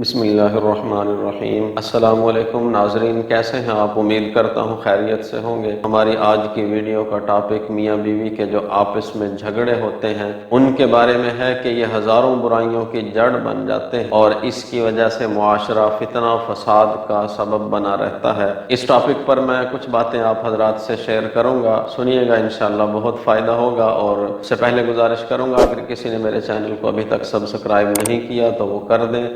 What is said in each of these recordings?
بسم اللہ الرحمن الرحیم۔ السلام علیکم ناظرین، کیسے ہیں آپ؟ امید کرتا ہوں خیریت سے ہوں گے۔ ہماری آج کی ویڈیو کا ٹاپک میاں بیوی کے جو آپس میں جھگڑے ہوتے ہیں ان کے بارے میں ہے کہ یہ ہزاروں برائیوں کی جڑ بن جاتے ہیں اور اس کی وجہ سے معاشرہ فتنہ و فساد کا سبب بنا رہتا ہے۔ اس ٹاپک پر میں کچھ باتیں آپ حضرات سے شیئر کروں گا، سنیے گا، انشاءاللہ بہت فائدہ ہوگا۔ اور اس سے پہلے گزارش کروں گا اگر کسی نے میرے چینل کو ابھی تک سبسکرائب نہیں کیا تو وہ کر دیں،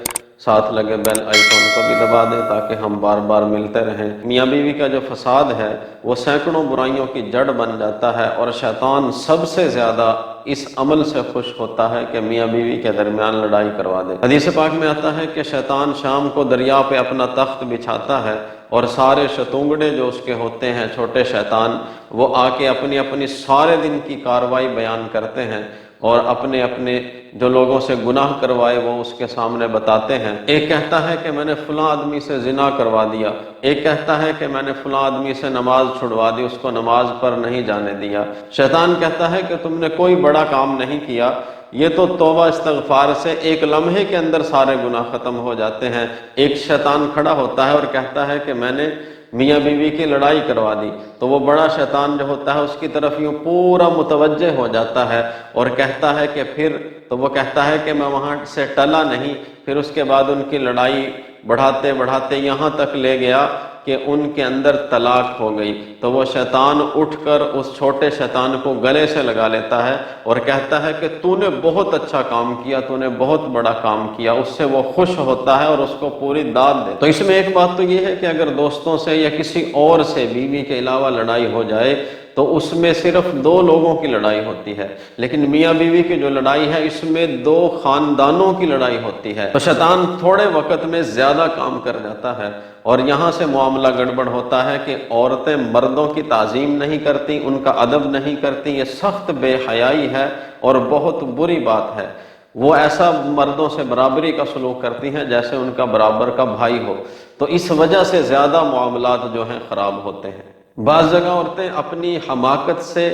ساتھ لگے بیل آئیکن کو بھی دبا دیں تاکہ ہم بار بار ملتے رہیں۔ میاں بیوی کا جو فساد ہے وہ سینکڑوں برائیوں کی جڑ بن جاتا ہے اور شیطان سب سے زیادہ اس عمل سے خوش ہوتا ہے کہ میاں بیوی کے درمیان لڑائی کروا دے۔ حدیث پاک میں آتا ہے کہ شیطان شام کو دریا پہ اپنا تخت بچھاتا ہے اور سارے شتونگڑے جو اس کے ہوتے ہیں، چھوٹے شیطان، وہ آ کے اپنی اپنی سارے دن کی کاروائی بیان کرتے ہیں اور اپنے اپنے جو لوگوں سے گناہ کروائے وہ اس کے سامنے بتاتے ہیں۔ ایک کہتا ہے کہ میں نے فلاں آدمی سے زنا کروا دیا، ایک کہتا ہے کہ میں نے فلاں آدمی سے نماز چھڑوا دی، اس کو نماز پر نہیں جانے دیا۔ شیطان کہتا ہے کہ تم نے کوئی بڑا کام نہیں کیا، یہ تو توبہ استغفار سے ایک لمحے کے اندر سارے گناہ ختم ہو جاتے ہیں۔ ایک شیطان کھڑا ہوتا ہے اور کہتا ہے کہ میں نے میاں بیوی کی لڑائی کروا دی، تو وہ بڑا شیطان جو ہوتا ہے اس کی طرف یوں پورا متوجہ ہو جاتا ہے اور کہتا ہے کہ پھر تو وہ کہتا ہے کہ میں وہاں سے ٹلا نہیں۔ پھر اس کے بعد ان کی لڑائی بڑھاتے بڑھاتے یہاں تک لے گیا کہ ان کے اندر طلاق ہو گئی، تو وہ شیطان اٹھ کر اس چھوٹے شیطان کو گلے سے لگا لیتا ہے اور کہتا ہے کہ تو نے بہت اچھا کام کیا، تو نے بہت بڑا کام کیا۔ اس سے وہ خوش ہوتا ہے اور اس کو پوری داد دے۔ تو اس میں ایک بات تو یہ ہے کہ اگر دوستوں سے یا کسی اور سے بیوی کے علاوہ لڑائی ہو جائے تو اس میں صرف دو لوگوں کی لڑائی ہوتی ہے، لیکن میاں بیوی کی جو لڑائی ہے اس میں دو خاندانوں کی لڑائی ہوتی ہے۔ تو شیطان تھوڑے وقت میں زیادہ کام کر جاتا ہے اور یہاں سے معاملہ گڑبڑ ہوتا ہے کہ عورتیں مردوں کی تعظیم نہیں کرتی، ان کا ادب نہیں کرتی، یہ سخت بے حیائی ہے اور بہت بری بات ہے۔ وہ ایسا مردوں سے برابری کا سلوک کرتی ہیں جیسے ان کا برابر کا بھائی ہو، تو اس وجہ سے زیادہ معاملات جو ہیں خراب ہوتے ہیں۔ بعض جگہ عورتیں اپنی حماقت سے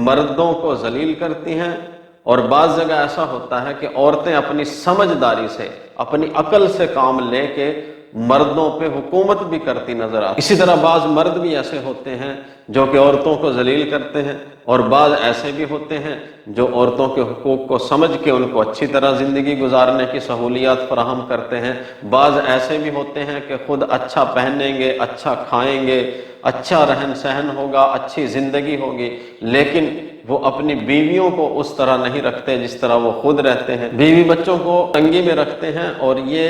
مردوں کو ذلیل کرتی ہیں اور بعض جگہ ایسا ہوتا ہے کہ عورتیں اپنی سمجھداری سے، اپنی عقل سے کام لے کے مردوں پہ حکومت بھی کرتی نظر آتی۔ اسی طرح بعض مرد بھی ایسے ہوتے ہیں جو کہ عورتوں کو ذلیل کرتے ہیں اور بعض ایسے بھی ہوتے ہیں جو عورتوں کے حقوق کو سمجھ کے ان کو اچھی طرح زندگی گزارنے کی سہولیات فراہم کرتے ہیں۔ بعض ایسے بھی ہوتے ہیں کہ خود اچھا پہنیں گے، اچھا کھائیں گے، اچھا رہن سہن ہوگا، اچھی زندگی ہوگی، لیکن وہ اپنی بیویوں کو اس طرح نہیں رکھتے جس طرح وہ خود رہتے ہیں۔ بیوی بچوں کو تنگی میں رکھتے ہیں اور یہ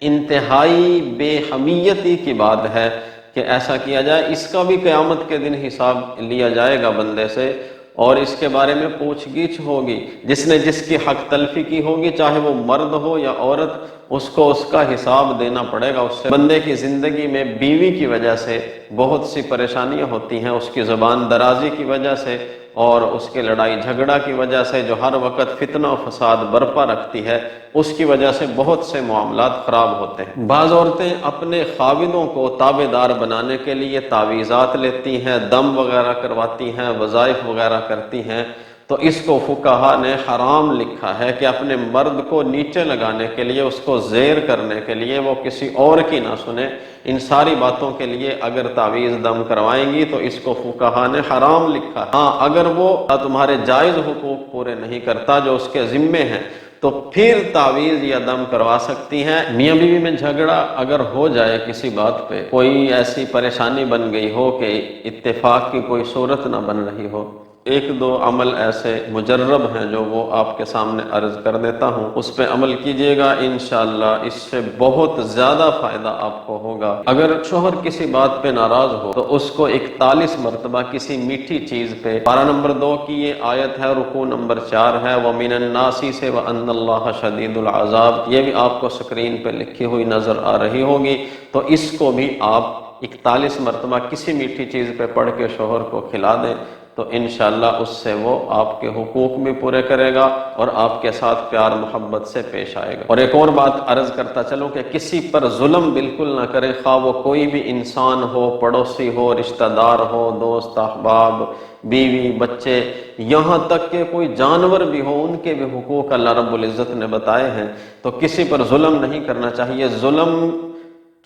انتہائی بے حمیتی کی بات ہے کہ ایسا کیا جائے۔ اس کا بھی قیامت کے دن حساب لیا جائے گا بندے سے اور اس کے بارے میں پوچھ گچھ ہوگی۔ جس نے جس کی حق تلفی کی ہوگی، چاہے وہ مرد ہو یا عورت، اس کو اس کا حساب دینا پڑے گا۔ اس سے بندے کی زندگی میں بیوی کی وجہ سے بہت سی پریشانیاں ہوتی ہیں، اس کی زبان درازی کی وجہ سے اور اس کے لڑائی جھگڑا کی وجہ سے جو ہر وقت فتنہ و فساد برپا رکھتی ہے، اس کی وجہ سے بہت سے معاملات خراب ہوتے ہیں۔ بعض عورتیں اپنے خاوندوں کو تابع دار بنانے کے لیے تعویذات لیتی ہیں، دم وغیرہ کرواتی ہیں، وظائف وغیرہ کرتی ہیں، تو اس کو فقہا نے حرام لکھا ہے کہ اپنے مرد کو نیچے لگانے کے لیے، اس کو زیر کرنے کے لیے وہ کسی اور کی نہ سنے۔ ان ساری باتوں کے لیے اگر تعویذ دم کروائیں گی تو اس کو فقہا نے حرام لکھا ہے۔ ہاں، اگر وہ تمہارے جائز حقوق پورے نہیں کرتا جو اس کے ذمے ہیں تو پھر تعویذ یا دم کروا سکتی ہیں۔ میاں بیوی میں جھگڑا اگر ہو جائے کسی بات پہ، کوئی ایسی پریشانی بن گئی ہو کہ اتفاق کی کوئی صورت نہ بن رہی ہو، ایک دو عمل ایسے مجرب ہیں جو وہ آپ کے سامنے عرض کر دیتا ہوں، اس پہ عمل کیجئے گا، انشاءاللہ اس سے بہت زیادہ فائدہ آپ کو ہوگا۔ اگر شوہر کسی بات پہ ناراض ہو تو اس کو 41 مرتبہ کسی میٹھی چیز پہ، پارہ نمبر 2 کی یہ آیت ہے، رکوع نمبر 4 ہے، وَمِنَ النَّاسِ سے وَأَنَّ اللَّهَ شَدِيدُ الْعَذَابِ، یہ بھی آپ کو سکرین پہ لکھی ہوئی نظر آ رہی ہوگی، تو اس کو بھی آپ 41 مرتبہ کسی میٹھی چیز پہ پڑھ کے شوہر کو کھلا دیں، تو انشاءاللہ اس سے وہ آپ کے حقوق بھی پورے کرے گا اور آپ کے ساتھ پیار محبت سے پیش آئے گا۔ اور ایک اور بات عرض کرتا چلوں کہ کسی پر ظلم بالکل نہ کریں، خواہ وہ کوئی بھی انسان ہو، پڑوسی ہو، رشتہ دار ہو، دوست احباب، بیوی، بچے، یہاں تک کہ کوئی جانور بھی ہو، ان کے بھی حقوق اللہ رب العزت نے بتائے ہیں، تو کسی پر ظلم نہیں کرنا چاہیے۔ ظلم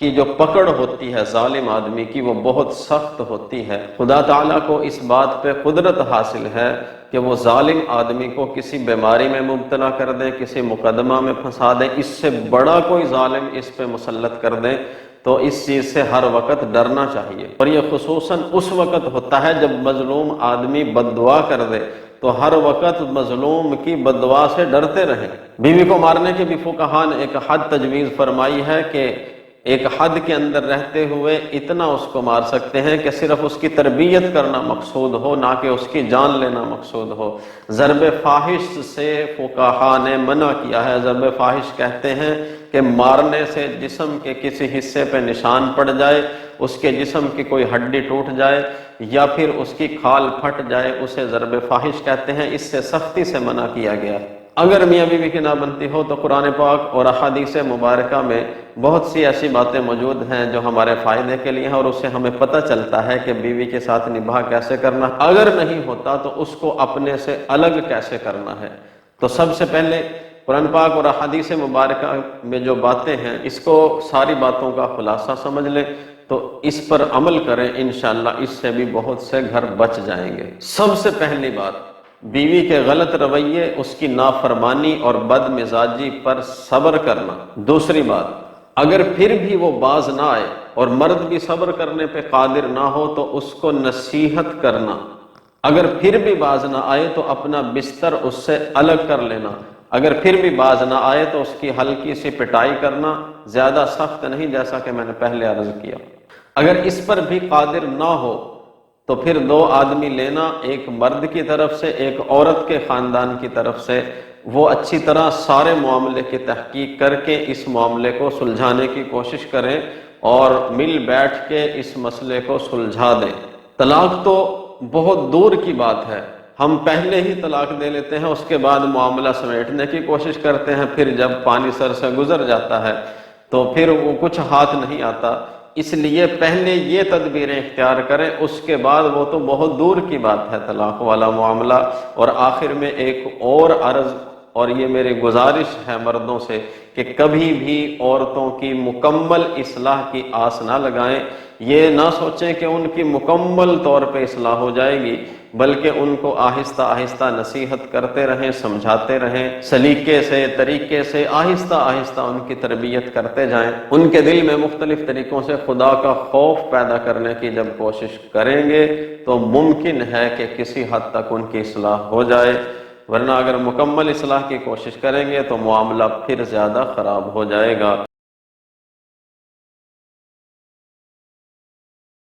کی جو پکڑ ہوتی ہے ظالم آدمی کی وہ بہت سخت ہوتی ہے۔ خدا تعالیٰ کو اس بات پہ قدرت حاصل ہے کہ وہ ظالم آدمی کو کسی بیماری میں مبتلا کر دیں، کسی مقدمہ میں پھنسا دیں، اس سے بڑا کوئی ظالم اس پہ مسلط کر دیں، تو اس چیز سے ہر وقت ڈرنا چاہیے۔ اور یہ خصوصاً اس وقت ہوتا ہے جب مظلوم آدمی بد دعا کر دے، تو ہر وقت مظلوم کی بد دعا سے ڈرتے رہیں۔ بیوی کو مارنے کے بھی فقہاء نے ایک حد تجویز فرمائی ہے کہ ایک حد کے اندر رہتے ہوئے اتنا اس کو مار سکتے ہیں کہ صرف اس کی تربیت کرنا مقصود ہو، نہ کہ اس کی جان لینا مقصود ہو۔ ضرب فاحش سے فقہاء نے منع کیا ہے۔ ضرب فاحش کہتے ہیں کہ مارنے سے جسم کے کسی حصے پہ نشان پڑ جائے، اس کے جسم کی کوئی ہڈی ٹوٹ جائے یا پھر اس کی کھال پھٹ جائے، اسے ضرب فاحش کہتے ہیں۔ اس سے سختی سے منع کیا گیا۔ اگر میاں بیوی کی نابندی ہو تو قرآن پاک اور احادیث مبارکہ میں بہت سی ایسی باتیں موجود ہیں جو ہمارے فائدے کے لیے ہیں، اور اس سے ہمیں پتہ چلتا ہے کہ بیوی کے ساتھ نباہ کیسے کرنا، اگر نہیں ہوتا تو اس کو اپنے سے الگ کیسے کرنا ہے۔ تو سب سے پہلے قرآن پاک اور احادیث مبارکہ میں جو باتیں ہیں، اس کو ساری باتوں کا خلاصہ سمجھ لیں تو اس پر عمل کریں، انشاءاللہ اس سے بھی بہت سے گھر بچ جائیں گے۔ سب سے پہلی بات، بیوی کے غلط رویے، اس کی نافرمانی اور بد مزاجی پر صبر کرنا۔ دوسری بات، اگر پھر بھی وہ باز نہ آئے اور مرد بھی صبر کرنے پہ قادر نہ ہو تو اس کو نصیحت کرنا۔ اگر پھر بھی باز نہ آئے تو اپنا بستر اس سے الگ کر لینا۔ اگر پھر بھی باز نہ آئے تو اس کی ہلکی سی پٹائی کرنا، زیادہ سخت نہیں، جیسا کہ میں نے پہلے عرض کیا۔ اگر اس پر بھی قادر نہ ہو تو پھر دو آدمی لینا، ایک مرد کی طرف سے ایک عورت کے خاندان کی طرف سے، وہ اچھی طرح سارے معاملے کی تحقیق کر کے اس معاملے کو سلجھانے کی کوشش کریں اور مل بیٹھ کے اس مسئلے کو سلجھا دیں۔ طلاق تو بہت دور کی بات ہے، ہم پہلے ہی طلاق دے لیتے ہیں، اس کے بعد معاملہ سمیٹنے کی کوشش کرتے ہیں، پھر جب پانی سر سے گزر جاتا ہے تو پھر وہ کچھ ہاتھ نہیں آتا۔ اس لیے پہلے یہ تدبیریں اختیار کریں، اس کے بعد وہ تو بہت دور کی بات ہے طلاق والا معاملہ۔ اور آخر میں ایک اور عرض، اور یہ میری گزارش ہے مردوں سے کہ کبھی بھی عورتوں کی مکمل اصلاح کی آس نہ لگائیں۔ یہ نہ سوچیں کہ ان کی مکمل طور پہ اصلاح ہو جائے گی، بلکہ ان کو آہستہ آہستہ نصیحت کرتے رہیں، سمجھاتے رہیں، سلیقے سے، طریقے سے آہستہ آہستہ ان کی تربیت کرتے جائیں۔ ان کے دل میں مختلف طریقوں سے خدا کا خوف پیدا کرنے کی جب کوشش کریں گے تو ممکن ہے کہ کسی حد تک ان کی اصلاح ہو جائے، ورنہ اگر مکمل اصلاح کی کوشش کریں گے تو معاملہ پھر زیادہ خراب ہو جائے گا۔